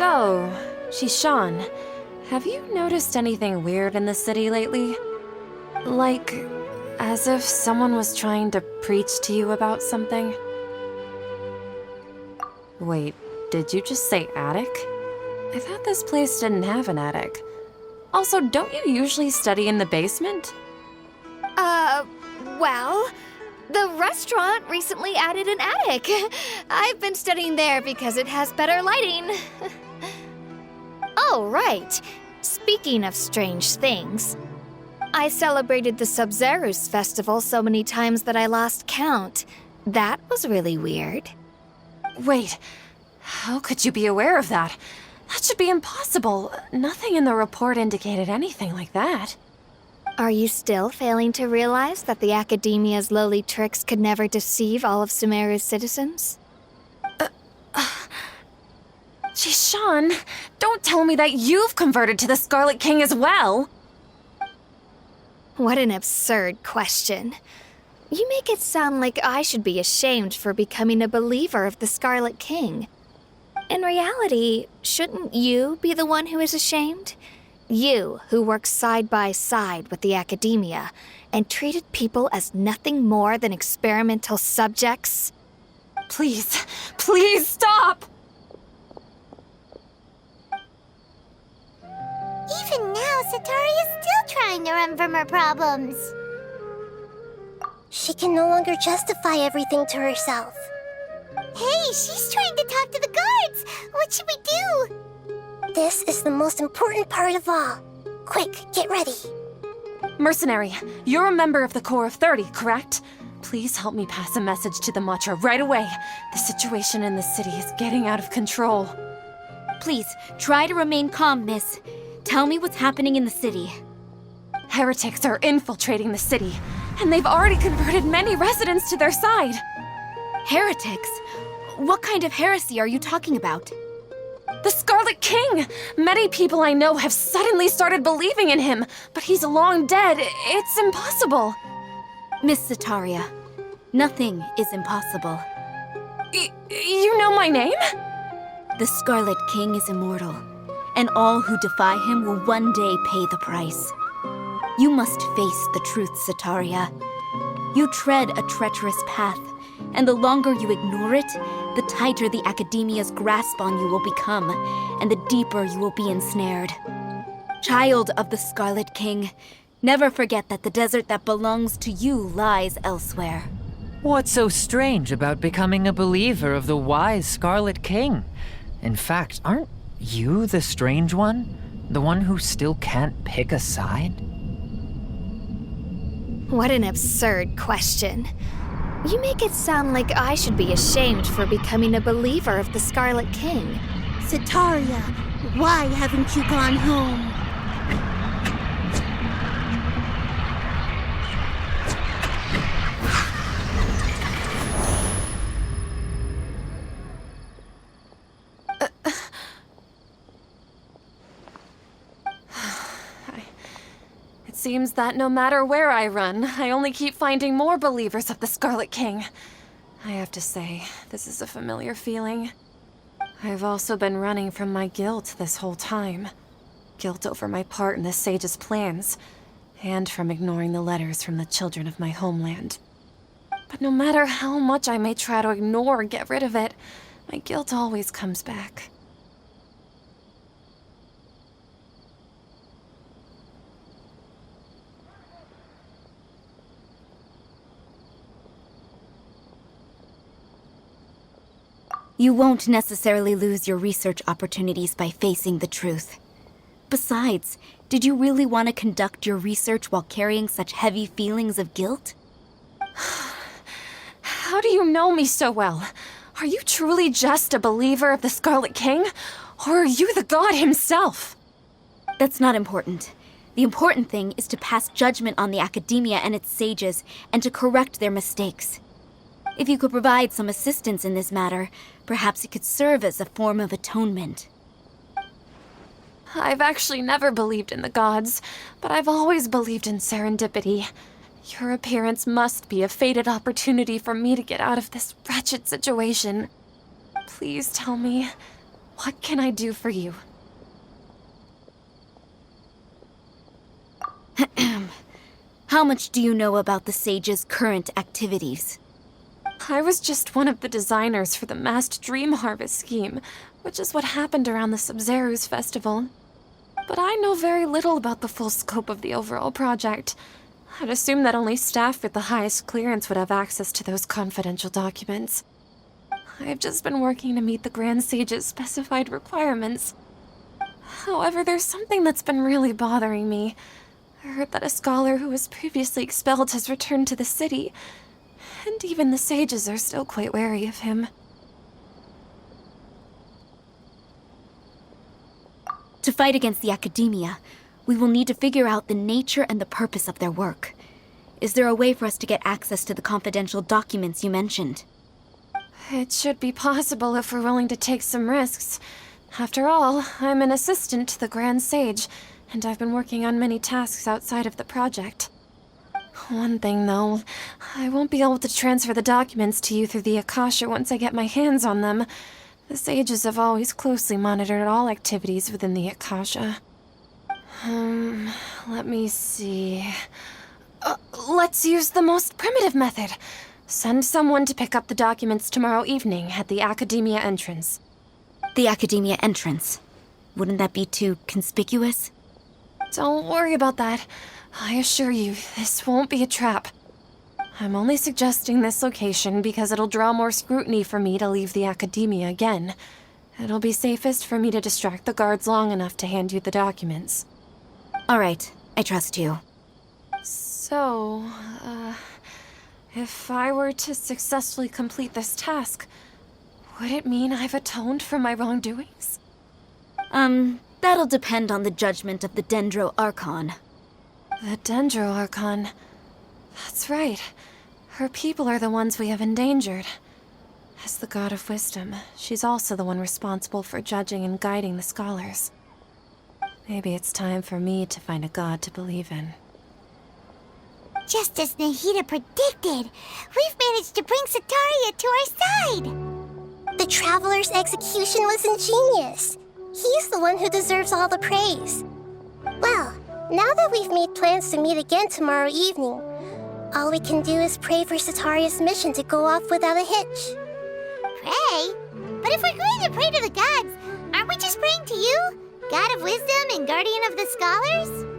So, Shishan, have you noticed anything weird in the city lately? Like, as if someone was trying to preach to you about something? Wait, did you just say attic? I thought this place didn't have an attic. Also, don't you usually study in the basement? Well, the restaurant recently added an attic. I've been studying there because it has better lighting. Oh, right. Speaking of strange things, I celebrated the Sub-Zerus festival so many times that I lost count. That was really weird. Wait, how could you be aware of that? That should be impossible. Nothing in the report indicated anything like that. Are you still failing to realize that the Academia's lowly tricks could never deceive all of Sumeru's citizens? Jishan, don't tell me that you've converted to the Scarlet King as well! What an absurd question. You make it sound like I should be ashamed for becoming a believer of the Scarlet King. In reality, shouldn't you be the one who is ashamed? You, who works side by side with the Academia and treated people as nothing more than experimental subjects? Please, please stop! Even now, Satari is still trying to run from her problems. She can no longer justify everything to herself. Hey, she's trying to talk to the guards! What should we do? This is the most important part of all. Quick, get ready. Mercenary, you're a member of the Corps of 30, correct? Please help me pass a message to the Matcha right away. The situation in the city is getting out of control. Please, try to remain calm, miss. Tell me what's happening in the city. Heretics are infiltrating the city, and they've already converted many residents to their side. Heretics? What kind of heresy are you talking about? The Scarlet King! Many people I know have suddenly started believing in him, but he's long dead. It's impossible. Miss Sataria, nothing is impossible. You know my name? The Scarlet King is immortal, and all who defy him will one day pay the price. You must face the truth, Sataria. You tread a treacherous path, and the longer you ignore it, the tighter the Academia's grasp on you will become, and the deeper you will be ensnared. Child of the Scarlet King, never forget that the desert that belongs to you lies elsewhere. What's so strange about becoming a believer of the wise Scarlet King? In fact, aren't you the strange one? The one who still can't pick a side? What an absurd question. You make it sound like I should be ashamed for becoming a believer of the Scarlet King. Sataria, why haven't you gone home? It seems that no matter where I run, I only keep finding more believers of the Scarlet King. I have to say, this is a familiar feeling. I've also been running from my guilt this whole time. Guilt over my part in the Sage's plans, and from ignoring the letters from the children of my homeland. But no matter how much I may try to ignore or get rid of it, my guilt always comes back. You won't necessarily lose your research opportunities by facing the truth. Besides, did you really want to conduct your research while carrying such heavy feelings of guilt? How do you know me so well? Are you truly just a believer of the Scarlet King? Or are you the god himself? That's not important. The important thing is to pass judgment on the Academia and its sages, and to correct their mistakes. If you could provide some assistance in this matter, perhaps it could serve as a form of atonement. I've actually never believed in the gods, but I've always believed in serendipity. Your appearance must be a fated opportunity for me to get out of this wretched situation. Please tell me, What can I do for you? How much do you know about the Sage's current activities? I was just one of the designers for the masked dream harvest scheme, which is what happened around the Sub-Zeru's festival. But I know very little about the full scope of the overall project. I'd assume that only staff with the highest clearance would have access to those confidential documents. I've just been working to meet the Grand Sage's specified requirements. However, there's something that's been really bothering me. I heard that a scholar who was previously expelled has returned to the city, and even the sages are still quite wary of him. To fight against the Academia, we will need to figure out the nature and the purpose of their work. Is there a way for us to get access to the confidential documents you mentioned? It should be possible if we're willing to take some risks. After all, I'm an assistant to the Grand Sage, and I've been working on many tasks outside of the project. One thing, though, I won't be able to transfer the documents to you through the Akasha once I get my hands on them. The sages have always closely monitored all activities within the Akasha. Let me see. Let's use the most primitive method. Send someone to pick up the documents tomorrow evening at the Academia entrance. The Academia entrance. Wouldn't that be too conspicuous? Don't worry about that. I assure you, this won't be a trap. I'm only suggesting this location because it'll draw more scrutiny for me to leave the Academia again. It'll be safest for me to distract the guards long enough to hand you the documents. All right, I trust you. So, if I were to successfully complete this task, would it mean I've atoned for my wrongdoings? That'll depend on the judgment of the Dendro Archon. The Dendro Archon. That's right. Her people are the ones we have endangered. As the god of wisdom, she's also the one responsible for judging and guiding the scholars. Maybe it's time for me to find a god to believe in. Just as Nahida predicted, we've managed to bring Sataria to our side! The Traveler's execution was ingenious. He's the one who deserves all the praise. Well, now that we've made plans to meet again tomorrow evening, all we can do is pray for Sataria's mission to go off without a hitch. Pray? But if we're going to pray to the gods, aren't we just praying to you? God of wisdom and guardian of the scholars?